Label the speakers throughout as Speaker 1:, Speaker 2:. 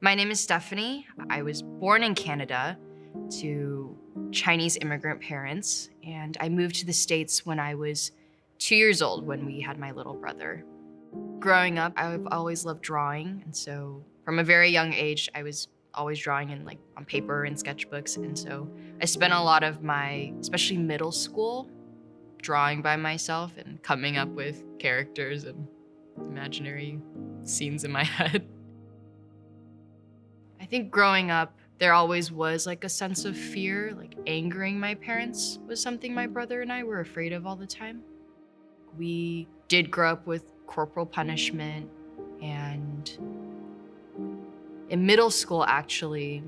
Speaker 1: My name is Stephanie. I was born in Canada to Chinese immigrant parents, and I moved to the States when I was 2 years old when we had my little brother. Growing up, I've always loved drawing, and so from a very young age, I was always drawing in on paper and sketchbooks, and so I spent a lot of my, especially middle school, drawing by myself and coming up with characters and imaginary scenes in my head. I think growing up, there always was a sense of fear, angering my parents was something my brother and I were afraid of all the time. We did grow up with corporal punishment, and in middle school, actually,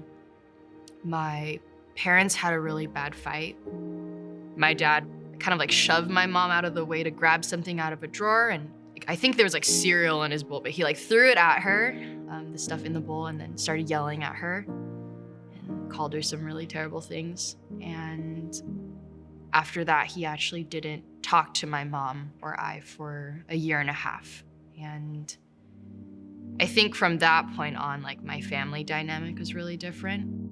Speaker 1: my parents had a really bad fight. My dad kind of shoved my mom out of the way to grab something out of a drawer, and I think there was cereal in his bowl, but he threw it at her, the stuff in the bowl, and then started yelling at her and called her some really terrible things. And after that, he actually didn't talk to my mom or I for a year and a half. And I think from that point on, my family dynamic was really different.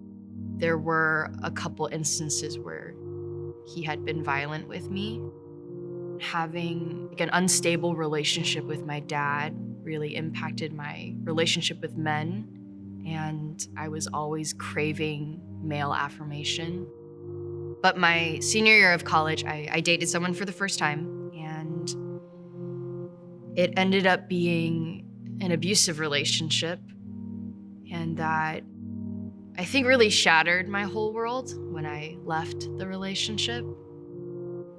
Speaker 1: There were a couple instances where he had been violent with me. Having an unstable relationship with my dad really impacted my relationship with men, and I was always craving male affirmation. But my senior year of college, I dated someone for the first time, and it ended up being an abusive relationship, and that I think really shattered my whole world when I left the relationship.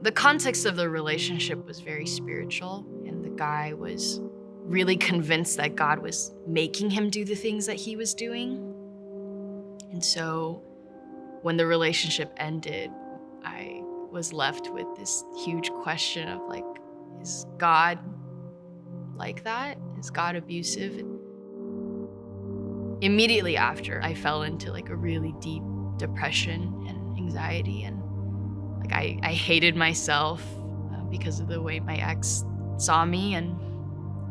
Speaker 1: The context of the relationship was very spiritual, and the guy was really convinced that God was making him do the things that he was doing. And so when the relationship ended, I was left with this huge question of is God like that? Is God abusive? And immediately after, I fell into a really deep depression and anxiety, and I hated myself because of the way my ex saw me, and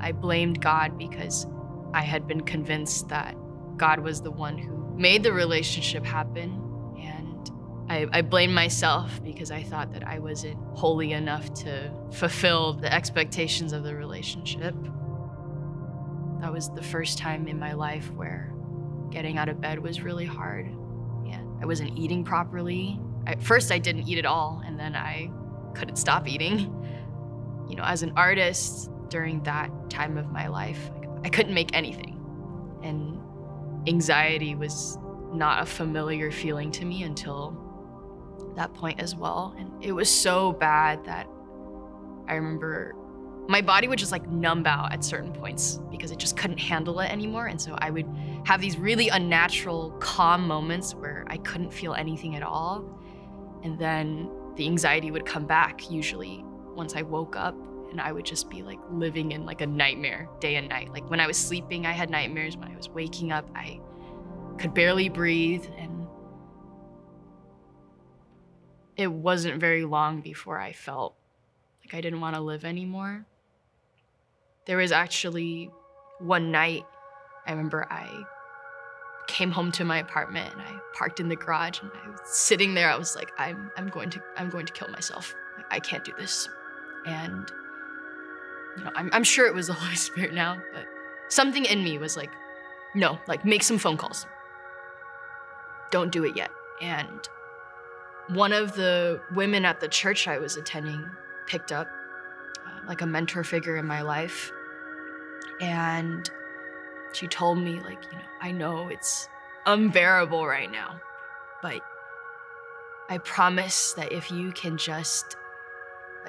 Speaker 1: I blamed God because I had been convinced that God was the one who made the relationship happen, and I blamed myself because I thought that I wasn't holy enough to fulfill the expectations of the relationship. That was the first time in my life where getting out of bed was really hard, and I wasn't eating properly. At first, I didn't eat at all, and then I couldn't stop eating. As an artist during that time of my life, I couldn't make anything. And anxiety was not a familiar feeling to me until that point as well. And it was so bad that I remember my body would just numb out at certain points because it just couldn't handle it anymore. And so I would have these really unnatural, calm moments where I couldn't feel anything at all. And then the anxiety would come back, usually once I woke up, and I would just be living in a nightmare day and night. When I was sleeping, I had nightmares. When I was waking up, I could barely breathe. And it wasn't very long before I felt I didn't want to live anymore. There was actually one night, I remember I came home to my apartment and I parked in the garage, and I was sitting there. I was like, I'm going to kill myself. I can't do this. And I'm sure it was the Holy Spirit now, but something in me was no, make some phone calls. Don't do it yet. And one of the women at the church I was attending picked up a mentor figure in my life, and she told me I know it's unbearable right now, but I promise that if you can just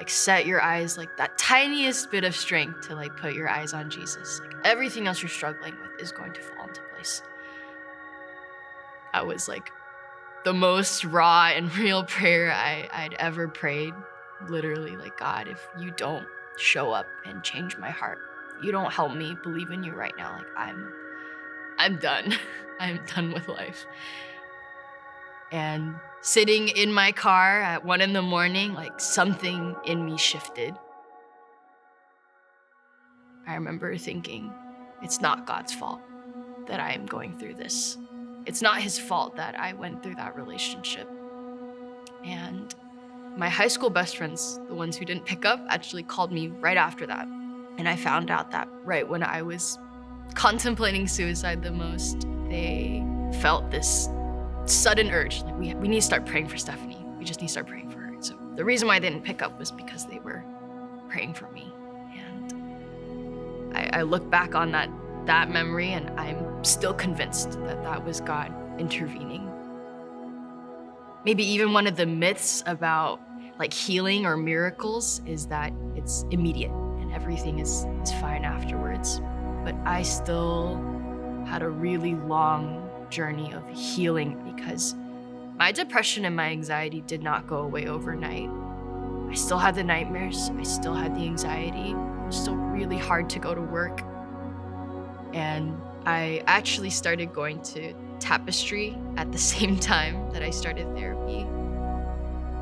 Speaker 1: set your eyes, that tiniest bit of strength to put your eyes on Jesus, everything else you're struggling with is going to fall into place. That was the most raw and real prayer I'd ever prayed. Literally, God, if you don't show up and change my heart, you don't help me believe in you right now, I'm done. I'm done with life. And sitting in my car at 1 a.m, something in me shifted. I remember thinking, it's not God's fault. that I am going through this. It's not his fault that I went through that relationship. And my high school best friends, the ones who didn't pick up, actually called me right after that. And I found out that right when I was contemplating suicide the most, they felt this sudden urge, like we need to start praying for Stephanie. We just need to start praying for her. So the reason why they didn't pick up was because they were praying for me. And I look back on that memory and I'm still convinced that that was God intervening. Maybe even one of the myths about like healing or miracles is that it's immediate and everything is fine afterwards. But I still had a really long journey of healing because my depression and my anxiety did not go away overnight. I still had the nightmares, I still had the anxiety, it was still really hard to go to work. And I actually started going to Tapestry at the same time that I started therapy.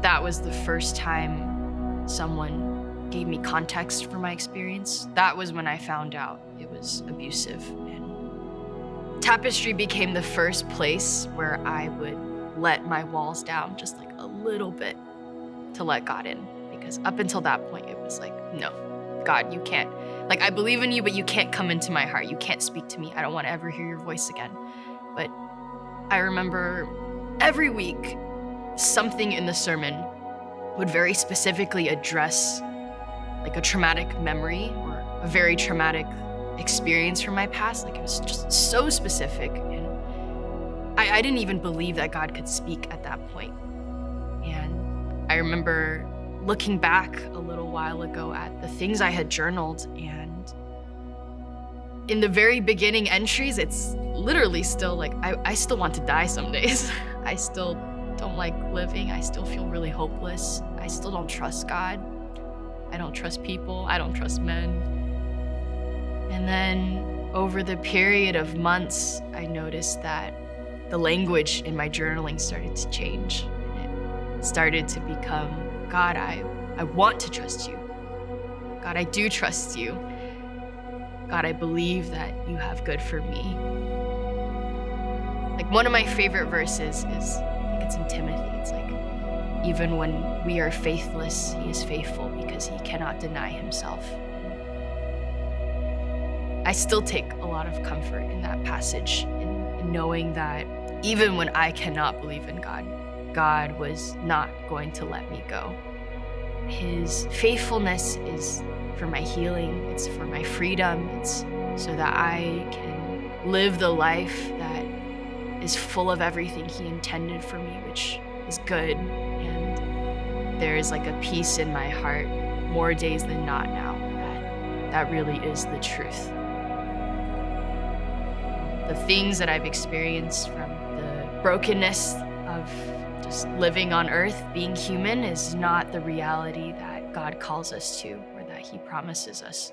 Speaker 1: That was the first time someone gave me context for my experience. That was when I found out it was abusive. And Tapestry became the first place where I would let my walls down just like a little bit to let God in. Because up until that point, it was like, no, God, you can't. Like, I believe in you, but you can't come into my heart. You can't speak to me. I don't want to ever hear your voice again. But I remember every week, something in the sermon would very specifically address like a traumatic memory or a very traumatic experience from my past. Like, it was just so specific. And I didn't even believe that God could speak at that point. And I remember looking back a little while ago at the things I had journaled, and in the very beginning entries, it's literally still like, I still want to die some days. I still don't like living. I still feel really hopeless. I still don't trust God. I don't trust people. I don't trust men. And then over the period of months, I noticed that the language in my journaling started to change. And it started to become, God, I want to trust you. God, I do trust you. God, I believe that you have good for me. Like, one of my favorite verses is, I think it's in Timothy. It's like, even when we are faithless, he is faithful because he cannot deny himself. I still take a lot of comfort in that passage, in knowing that even when I cannot believe in God, God was not going to let me go. His faithfulness is for my healing, it's for my freedom, it's so that I can live the life that is full of everything he intended for me, which is good. And there is like a peace in my heart more days than not now that really is the truth. The things that I've experienced from the brokenness of just living on earth, being human, is not the reality that God calls us to or that he promises us.